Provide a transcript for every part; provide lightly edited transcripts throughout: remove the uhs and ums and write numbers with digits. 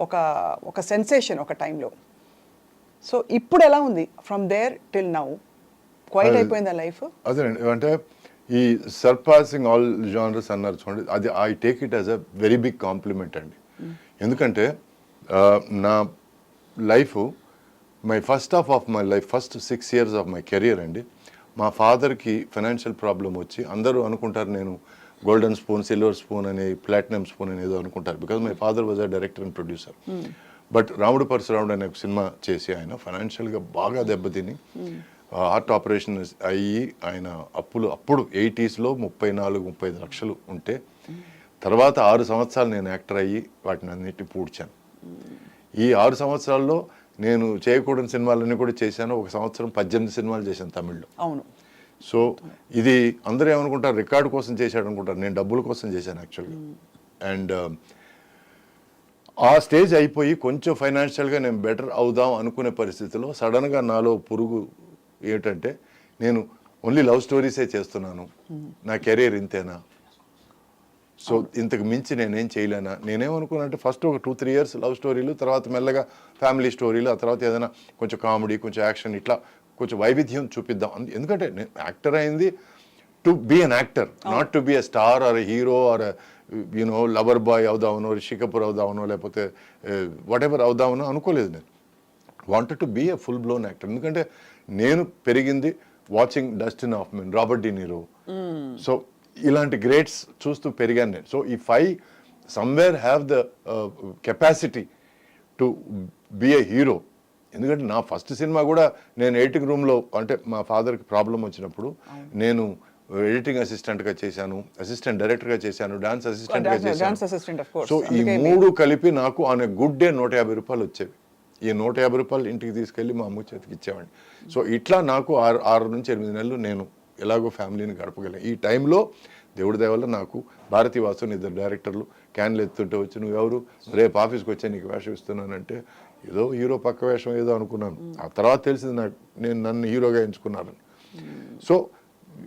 ఒక ఒక సెన్సేషన్ ఒక టైంలో. సో ఇప్పుడు ఎలా ఉంది from there till now? Quiet అయిపోయిందా లైఫ్? అదేనండి, అంటే ఈ సర్పాసింగ్ ఆల్ జానర్స్ అన్నారు చూడండి, అది I take it as a very big compliment అండి. ఎందుకంటే నా life, my first half of my life, first 6 years of my career అండి, మా ఫాదర్కి ఫైనాన్షియల్ ప్రాబ్లం వచ్చి అందరూ అనుకుంటారు నేను గోల్డెన్ స్పూన్, సిల్వర్ స్పూన్ అని, ప్లాటినం స్పూన్ అని ఏదో అనుకుంటారు, because my father was a director and producer. But రాముడు పరశురాముడు అనే ఒక సినిమా చేసి ఆయన ఫైనాన్షియల్గా బాగా దెబ్బతిని హార్ట్ ఆపరేషన్ అయ్యి ఆయన అప్పుడు 80s 34-35 లక్షలు ఉంటే, తర్వాత 6 సంవత్సరాలు నేను యాక్టర్ అయ్యి వాటిని అన్నిటిని పూడ్చాను. ఈ 6 సంవత్సరాల్లో నేను చేయకూడని సినిమాలన్నీ కూడా చేశాను. ఒక సంవత్సరం 18 సినిమాలు చేశాను తమిళ్లో. అవును. సో ఇది అందరూ ఏమనుకుంటారు, రికార్డు కోసం చేశాడు అనుకుంటారు, నేను డబ్బుల కోసం చేశాను యాక్చువల్గా. అండ్ ఆ స్టేజ్ అయిపోయి కొంచెం ఫైనాన్షియల్గా నేను బెటర్ అవుదాం అనుకునే పరిస్థితిలో సడన్గా నాలో పురుగు ఏంటంటే, నేను ఓన్లీ లవ్ స్టోరీసే చేస్తున్నాను, నా కెరీర్ ఇంతేనా, సో ఇంతకు మించి నేనేం చేయలేనా. నేనేమనుకున్నానంటే ఫస్ట్ ఒక 2-3 years లవ్ స్టోరీలు, తర్వాత మెల్లగా ఫ్యామిలీ స్టోరీలు, ఆ తర్వాత ఏదైనా కొంచెం కామెడీ, కొంచెం యాక్షన్, ఇట్లా కొంచెం వైవిధ్యం చూపిద్దాం. ఎందుకంటే నేను యాక్టర్ అయింది to be an actor, not to be a star or hero or you know lover boy అవుదామనో, రిషి కపూర్ అవుదామనో, లేకపోతే వాట్ ఎవర్ అవుదామనో అనుకోలేదు. నేను wanted to be a full blown actor. ఎందుకంటే నేను పెరిగింది watching Dustin Hoffman, Robert De Niro, so ఇలాంటి గ్రేట్స్ చూస్తూ పెరిగాను నేను. So if I somewhere have the capacity to be a hero, ఎందుకంటే నా ఫస్ట్ సినిమా కూడా నేను ఎడిటింగ్ రూమ్లో, అంటే మా ఫాదర్కి ప్రాబ్లం వచ్చినప్పుడు నేను ఎడిటింగ్ అసిస్టెంట్గా చేశాను, అసిస్టెంట్ డైరెక్టర్గా చేశాను, డాన్స్ అసిస్టెంట్గా చేశాను. సో ఈ 3 కలిపి నాకు ఆన్ ఎ గుడ్ డే 150 రూపాయలు వచ్చేవి. ఈ 150 రూపాయలు ఇంటికి తీసుకెళ్ళి మా అమ్మ చేతికి ఇచ్చేవాడిని. సో ఇట్లా నాకు 6 నుంచి 8 నెలలు నేను ఎలాగో ఫ్యామిలీని గడపగలను. ఈ టైంలో దేవుడి దయ వల్ల నాకు భారతీ వాసు, 2 డైరెక్టర్లు క్యాన్లు ఎత్తుంటే వచ్చి, నువ్వు ఎవరు, రేపు ఆఫీస్కి వచ్చా నీకు వేషం ఇస్తున్నానంటే, ఏదో హీరో పక్క వేషం ఏదో అనుకున్నాను. ఆ తర్వాత తెలిసింది నాకు నన్ను హీరోగా ఎంచుకున్నారని. సో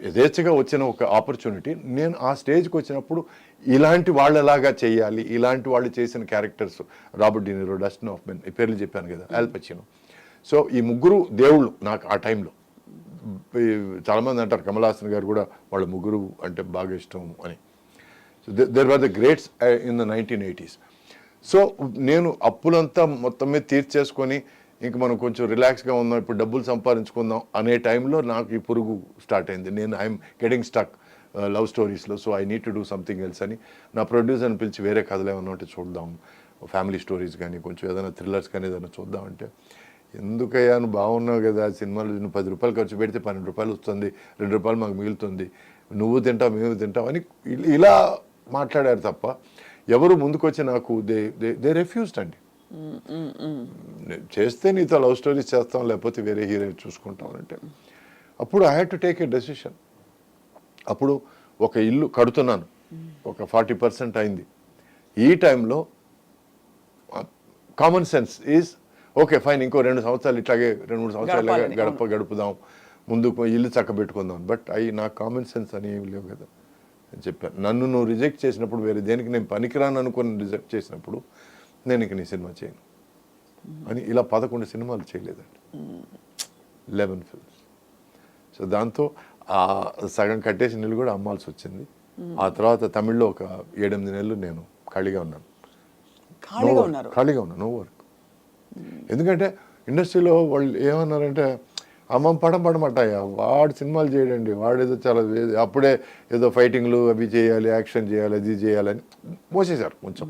యథేచ్ఛగా వచ్చిన ఒక ఆపర్చునిటీ. నేను ఆ స్టేజ్కి వచ్చినప్పుడు ఇలాంటి వాళ్ళలాగా చేయాలి, ఇలాంటి వాళ్ళు చేసిన క్యారెక్టర్స్, రాబర్ట్ డినీరో, డస్టిన్ హాఫ్మన్, ఈ పేర్లు చెప్పాను కదా, ఆల్ పచినో. సో ఈ 3 దేవుళ్ళు నాకు ఆ టైంలో. చాలామంది అంటారు కమల్ హాసన్ గారు కూడా వాళ్ళ 3 అంటే బాగా ఇష్టం అని. So there were the greats in the 1980s. సో నేను అప్పులంతా మొత్తం మీద తీర్చేసుకొని ఇంక మనం కొంచెం రిలాక్స్గా ఉందాం, ఇప్పుడు డబ్బులు సంపాదించుకుందాం అనే టైంలో నాకు ఈ పురుగు స్టార్ట్ అయింది. నేను ఐఎమ్ గెటింగ్ స్టక్ లవ్ స్టోరీస్లో, so I need to do something else అని నా ప్రొడ్యూసర్ని పిలిచి వేరే కథలు ఏమన్నా ఉంటే చూద్దాం, ఫ్యామిలీ స్టోరీస్ కానీ కొంచెం ఏదైనా థ్రిల్లర్స్ కానీ ఏదైనా చూద్దామంటే, ఎందుకయ్యా నువ్వు బాగున్నావు కదా, సినిమాలు నువ్వు 10 రూపాయలు ఖర్చు పెడితే 12 రూపాయలు వస్తుంది, 2 రూపాయలు మాకు మిగులుతుంది, నువ్వు తింటావు మేము తింటావు అని ఇలా మాట్లాడారు తప్ప ఎవరు ముందుకు వచ్చి నాకు దే రెఫ్యూజ్డ్ అండి. చేస్తే నీతో లవ్ స్టోరీస్ చేస్తాం, లేకపోతే వేరే హీరో చూసుకుంటాం అంటే, అప్పుడు I had to take a decision. అప్పుడు ఒక ఇల్లు కడుతున్నాను, ఒక 40% అయింది. ఈ టైంలో common sense is okay fine, ఇంకో 2 సంవత్సరాలు ఇట్లాగే 2-3 సంవత్సరాలు గడుపుదాం, ముందు ఇల్లు చక్కబెట్టుకుందాం. బట్ నాకు కామన్ సెన్స్ అని ఏమి లేవు కదా అని చెప్పాను. నన్ను నువ్వు రిజెక్ట్ చేసినప్పుడు, వేరే దేనికి నేను పనికిరాను అనుకుని రిజెక్ట్ చేసినప్పుడు, నేను ఇంక నీ సినిమా చేయను అని ఇలా 11 సినిమాలు చేయలేదండి, 11 ఫిల్మ్స్. సో దాంతో ఆ సగం కట్టేసిన ఇల్లు కూడా అమ్మాల్సి వచ్చింది. ఆ తర్వాత తమిళ్లో ఒక 7-8 నెలలు నేను ఖాళీగా ఉన్నాను, నో వర్క్. ఎందుకంటే ఇండస్ట్రీలో వాళ్ళు ఏమన్నారంటే, అమ్మ పడమటాయా వాడు సినిమాలు చేయడండి, వాడేదో చాలా అప్పుడే ఏదో ఫైటింగ్లు అవి చేయాలి, యాక్షన్ చేయాలి, అది చేయాలని మోసేశారు కొంచెం.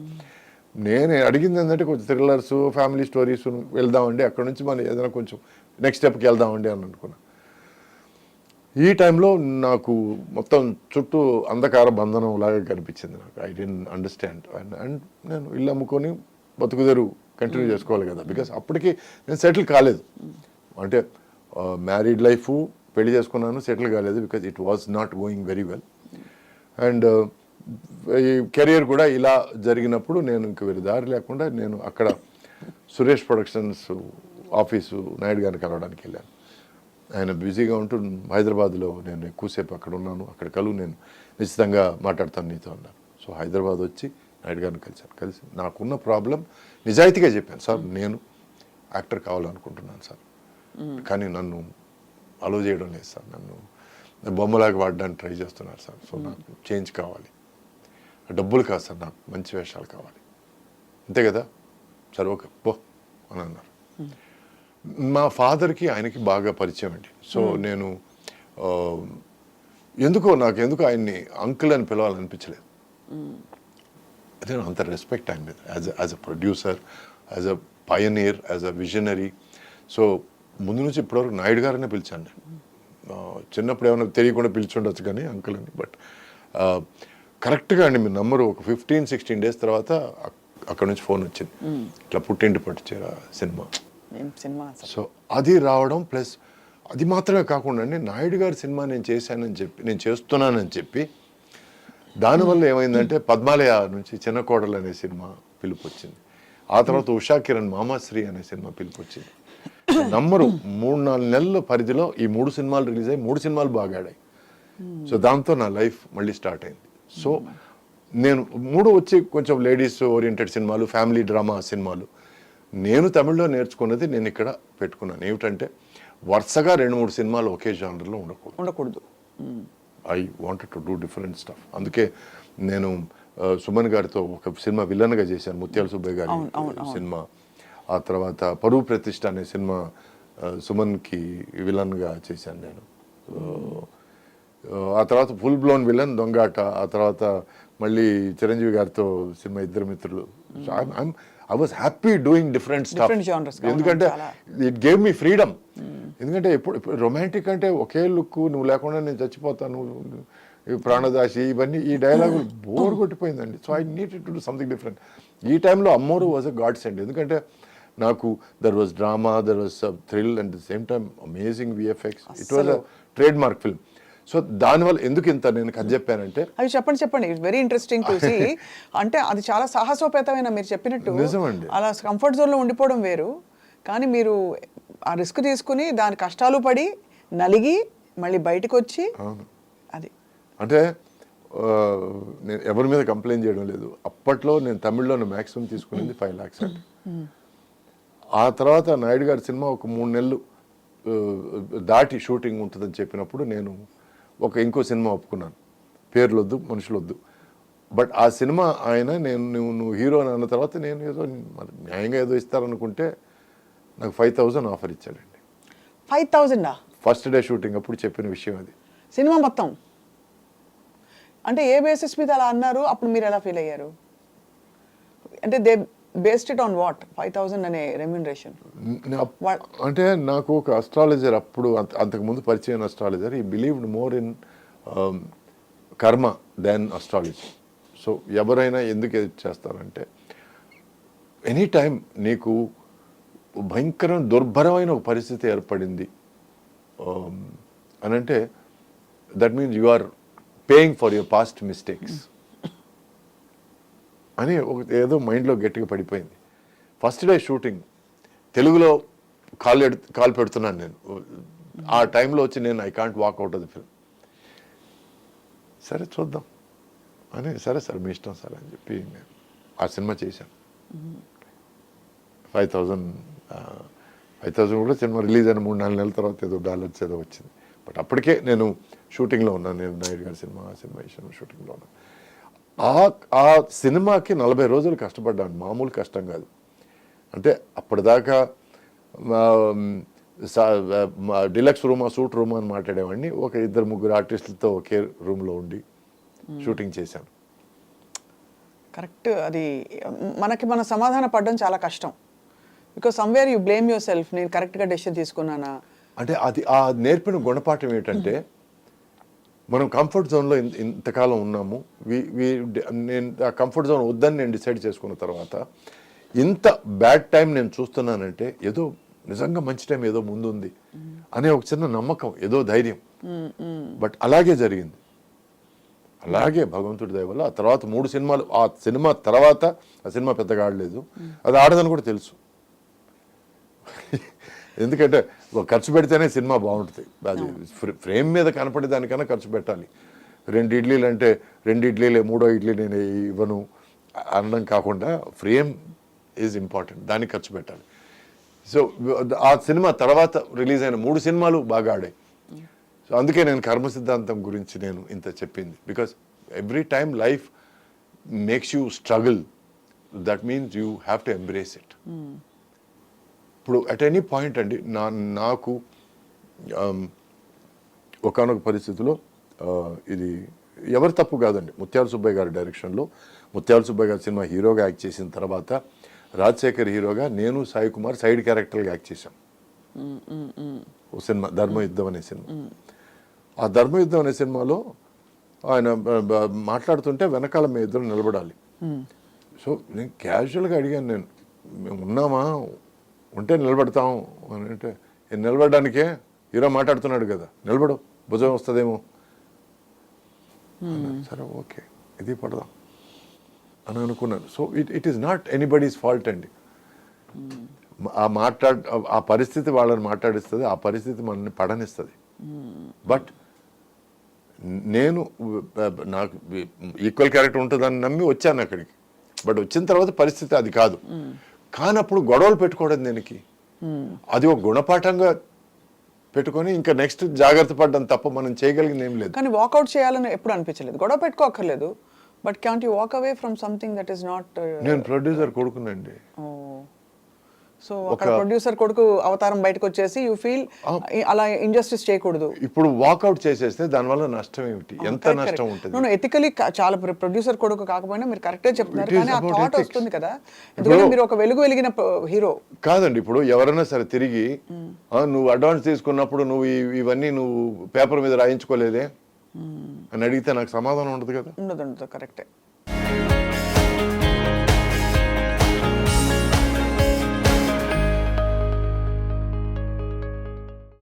నేను అడిగింది ఏంటంటే కొంచెం థ్రిల్లర్స్, ఫ్యామిలీ స్టోరీస్ వెళ్దామండి, అక్కడ నుంచి మనం ఏదైనా కొంచెం నెక్స్ట్ స్టెప్కి వెళ్దామండి అని అనుకున్నా. ఈ టైంలో నాకు మొత్తం చుట్టూ అంధకార బంధనం లాగా కనిపించింది నాకు. I dent understand. అండ్ నేను ఇల్లు అమ్ముకొని బతుకుదెరు కంటిన్యూ చేసుకోవాలి కదా, బికాస్ అప్పటికి నేను సెటిల్ కాలేదు. అంటే మ్యారీడ్ లైఫ్, పెళ్లి చేసుకున్నాను, సెటిల్ కాలేదు, because it was not going very well. And ఈ కెరియర్ కూడా ఇలా జరిగినప్పుడు నేను ఇంక వేరే దారి లేకుండా నేను అక్కడ సురేష్ ప్రొడక్షన్స్ ఆఫీసు నాయుడు గారిని కలవడానికి వెళ్ళాను. ఆయన బిజీగా ఉంటూ హైదరాబాద్లో నేను ఎక్కువసేపు అక్కడ ఉన్నాను, అక్కడ కలువు నేను నిశ్చితంగా మాట్లాడతాను నీతో అన్నారు. సో హైదరాబాద్ వచ్చి నాయుడు గారిని కలిసి నాకున్న ప్రాబ్లం నిజాయితీగా చెప్పాను, సార్ నేను యాక్టర్ కావాలనుకుంటున్నాను సార్, కానీ నన్ను అలో చేయడం లేదు సార్, నన్ను బొమ్మలాగా వాడడానికి ట్రై చేస్తున్నారు సార్, సో నాకు చేంజ్ కావాలి, డబ్బులు కాదు సార్, నాకు మంచి వేషాలు కావాలి, అంతే కదా, సరే ఓకే పో అని అన్నారు. మా ఫాదర్కి ఆయనకి బాగా పరిచయం అండి. సో నేను ఎందుకు ఆయన్ని అంకుల్ అని పిలవాలనిపించలేదు. అదే అంత రెస్పెక్ట్ ఆయన మీద as a producer, as a Pioneer, as a visionary. So ముందు నుంచి ఇప్పటివరకు నాయుడు గారనే పిలిచాను నేను. చిన్నప్పుడు ఏమైనా తెలియకుండా పిలిచుండొచ్చు కానీ అంకుల్ అని. బట్ కరెక్ట్గా అండి మీ నంబరు ఒక 15-16 డేస్ తర్వాత అక్కడ నుంచి ఫోన్ వచ్చింది, ఇట్లా పుట్టింటి పట్టుచేరా సినిమా. సో అది రావడం ప్లస్ అది మాత్రమే కాకుండా అండి నాయుడు గారి సినిమా నేను చేస్తున్నానని చెప్పి దానివల్ల ఏమైందంటే పద్మాలయ నుంచి చిన్న కోడలు అనే సినిమా పిలుపు వచ్చింది. ఆ తర్వాత ఉషా కిరణ్ మామాశ్రీ అనే సినిమా పిలుపు వచ్చింది. నంబరు 3-4 నెలల పరిధిలో ఈ 3 సినిమాలు రిలీజ్ అయ్యి 3 సినిమాలు బాగా ఆడాయి. సో దాంతో నా లైఫ్ మళ్ళీ స్టార్ట్ అయింది. సో నేను 3 వచ్చి కొంచెం లేడీస్ ఓరియంటెడ్ సినిమాలు, ఫ్యామిలీ డ్రామా సినిమాలు. నేను తమిళ్లో నేర్చుకున్నది నేను ఇక్కడ పెట్టుకున్నాను. ఏమిటంటే వరుసగా 2-3 సినిమాలు ఒకే జానర్లో ఉండకూడదు. I wanted to do different stuff. అందుకే నేను సుమన్ గారితో ఒక సినిమా విలన్గా చేశాను, ముత్యాల సుబ్బయ్య గారి సినిమా. ఆ తర్వాత పరువు ప్రతిష్ఠ అనే సినిమా సుమన్కి విలన్గా చేశాను నేను. ఆ తర్వాత ఫుల్ బ్లోన్ విలన్ దొంగాట. ఆ తర్వాత మళ్ళీ చిరంజీవి గారితో సినిమా ఇద్దరు మిత్రులు. I was happy doing different stuff, ఎందుకంటే ఇట్ గేవ్ మీ ఫ్రీడమ్. ఎందుకంటే ఎప్పుడు రొమాంటిక్ అంటే ఒకే లుక్, నువ్వు లేకుండా నేను చచ్చిపోతాను, ప్రాణదాసి, ఇవన్నీ ఈ డైలాగులు బోర్ కొట్టిపోయిందండి. So I needed to do something different. ఈ టైంలో Ammoru was a godsend. ఎందుకంటే నాకు there was drama, there was thrill and the same time amazing VFX. It was a trademark film. So దానివల్ల ఎందుకు ఇంత నేను కథ చెప్పానంటే అవి చెప్పండి it's very interesting to see. అంటే అది చాలా సాహసోపేతమైన, మీరు చెప్పినట్టు నిజమండి. అలా కంఫర్ట్ జోన్లో ఉండిపోవడం వేరు, కానీ మీరు ఆ రిస్క్ తీసుకుని దాని కష్టాలు పడి నలిగి మళ్ళీ బయటకు వచ్చి అది అంటే నేను ఎవరి మీద కంప్లైంట్ చేయడం లేదు. అప్పట్లో నేను తమిళ్లో మ్యాక్సిమం తీసుకునేది 5 lakhs అండి. ఆ తర్వాత నాయుడు గారి సినిమా ఒక 3 నెలలు దాటి షూటింగ్ ఉంటుందని చెప్పినప్పుడు నేను ఇంకో సినిమా ఒప్పుకున్నాను, పేర్లు వద్దు మనుషులు వద్దు. బట్ ఆ సినిమా ఆయన నువ్వు హీరో అన్న తర్వాత నేను ఏదో న్యాయంగా ఏదో ఇస్తారనుకుంటే నాకు 5,000 ఆఫర్ ఇచ్చాడండి. 5,000 ఫస్ట్ డే షూటింగ్ అప్పుడు చెప్పిన విషయం అది. సినిమా మొత్తం అంటే ఏ బేసిస్ మీద అలా అన్నారు? అప్పుడు మీరు ఎలా ఫీల్ అయ్యారు? అంటే they based it on what 5,000 అనే రెమ్యూనరేషన్? అంటే నాకు ఒక అస్ట్రాలజర్ అప్పుడు అంతకుముందు పరిచయం అస్ట్రాలజర్, ఈ believed more in karma then astrology. So ఎవరైనా ఎందుకు చేస్తారంటే ఎనీ టైం నీకు భయంకరమైన దుర్భరమైన ఒక పరిస్థితి ఏర్పడింది అని అంటే that means you are paying for your past mistakes అని ఏదో మైండ్లో గట్టిగా పడిపోయింది. ఫస్ట్ డే షూటింగ్ తెలుగులో కాల్ పెడుతున్నాను నేను. ఆ టైంలో వచ్చి నేను I can't walk out of the film. సరే చూద్దాం అని, సరే సార్ మీ ఇష్టం సార్ అని చెప్పి నేను ఆ సినిమా చేశాను. 5,000 కూడా సినిమా రిలీజ్ అయిన 3-4 నెలల తర్వాత ఏదో డాలర్స్ ఏదో వచ్చింది. బట్ అప్పటికే నేను షూటింగ్లో ఉన్నాను. నేను నాయుడు గారి సినిమా షూటింగ్లో ఉన్నాను. ఆ సినిమాకి 40 రోజులు కష్టపడ్డాను. మామూలు కష్టం కాదు. అంటే అప్పటిదాకా డిలక్స్ రూమా సూట్ రూమా అని మాట్లాడేవాడిని. 2-3 ఆర్టిస్టులతో ఒకే రూమ్లో ఉండి షూటింగ్ చేశాను. కరెక్ట్. అది మన సమాధాన పడడం చాలా కష్టం. Because somewhere you blame your self, నేను కరెక్ట్గా డెసిషన్ తీసుకున్నానా అంటే. అది ఆ నేర్పిన గుణపాఠం ఏంటంటే మనం కంఫర్ట్ జోన్లో ఇంతకాలం ఉన్నాము. నేను ఆ కంఫర్ట్ జోన్ వద్దని నేను డిసైడ్ చేసుకున్న తర్వాత ఇంత బ్యాడ్ టైం నేను చూస్తున్నానంటే ఏదో నిజంగా మంచి టైం ఏదో ముందుంది అనే ఒక చిన్న నమ్మకం, ఏదో ధైర్యం. బట్ అలాగే జరిగింది. అలాగే భగవంతుడి దయ వల్ల ఆ తర్వాత 3 సినిమాలు, ఆ సినిమా తర్వాత ఆ సినిమా పెద్దగా ఆడలేదు. అది ఆడదని కూడా తెలుసు. ఎందుకంటే ఖర్చు పెడితేనే సినిమా బాగుంటుంది. అది ఫ్రేమ్ మీద కనపడే దానికన్నా ఖర్చు పెట్టాలి. 2 ఇడ్లీలు అంటే 2 ఇడ్లీలే, 3వ ఇడ్లీ నేను ఇవ్వను అనడం కాకుండా ఫ్రేమ్ ఈజ్ ఇంపార్టెంట్, దానికి ఖర్చు పెట్టాలి. సో ఆ సినిమా తర్వాత రిలీజ్ అయిన 3 సినిమాలు బాగా ఆడాయి. సో అందుకే నేను కర్మ సిద్ధాంతం గురించి నేను ఇంత చెప్పింది. Because every time life makes you struggle, that means you have to embrace it. ఇప్పుడు అట్ ఎనీ పాయింట్ అండి నాకు ఒకానొక పరిస్థితిలో ఇది ఎవరి తప్పు కాదండి, ముత్యాల సుబ్బయ్య గారి డైరెక్షన్లో ముత్యాల సుబ్బయ్య గారి సినిమా హీరోగా యాక్ట్ చేసిన తర్వాత రాజశేఖర్ హీరోగా నేను సాయి కుమార్ సైడ్ క్యారెక్టర్గా యాక్ట్ చేశాం. ఓ సినిమా ధర్మయుద్ధం అనే సినిమా. ఆ ధర్మయుద్ధం అనే సినిమాలో ఆయన మాట్లాడుతుంటే వెనకాల మేము ఇద్దరు నిలబడాలి. సో నేను క్యాజువల్గా అడిగాను, మేము ఉన్నామా, ఉంటే నిలబడతాం అని. అంటే నిలబడడానికే హీరో మాట్లాడుతున్నాడు కదా, నిలబడు భుజం వస్తుందేమో. సరే ఓకే ఇది పడదాం అని అనుకున్నాను. So it is not anybody's fault అండి. ఆ పరిస్థితి వాళ్ళని మాట్లాడిస్తుంది, ఆ పరిస్థితి మనల్ని పడనిస్తుంది. బట్ నేను నాకు ఈక్వల్ క్యారెక్టర్ ఉంటుందని నమ్మి వచ్చాను అక్కడికి. బట్ వచ్చిన తర్వాత పరిస్థితి అది కాదు. కానప్పుడు గొడవలు పెట్టుకోవడం దేనికి, అది ఒక గుణపాఠంగా పెట్టుకొని ఇంకా నెక్స్ట్ జాగ్రత్త పడ్డం తప్ప మనం చేయగలిగింది ఏం లేదు. కానీ వాకౌట్ చేయాలని ఎప్పుడు అనిపించలేదు, గొడవ పెట్టుకోక్కర్లేదు. But can't you walk away from something that is not. నేను ప్రొడ్యూసర్ కొడుకునండి. సో అక్కడ ప్రొడ్యూసర్ కొడుకు అవతారం బయటకు వచ్చేసి యూ ఫీల్ అలా ఇంజస్టిస్ చేయకూడదు. ఇప్పుడు వాకౌట్ చేసేస్తే దానివల్ల నష్టం ఏమిటి, ఎంత నష్టం ఉంటుంది? ఎథికలీ చాలా ప్రొడ్యూసర్ కొడుకు కాకపోయినా మీరు కరెక్టే చెప్తున్నారు, కానీ ఆ థాట్ వస్తుంది కదా, ఎందుకంటే మీరు ఒక వెలుగు వెలిగిన హీరో కాదండి. ఇప్పుడు ఎవరైనా సరే తిరిగి నువ్వు అడ్వాన్స్ తీసుకున్నప్పుడు నువ్వు ఇవన్నీ నువ్వు పేపర్ మీద రాయించుకోలేదే అని అడిగితే నాకు సమాధానం ఉండదు కదా. ఉండదు, కరెక్టే.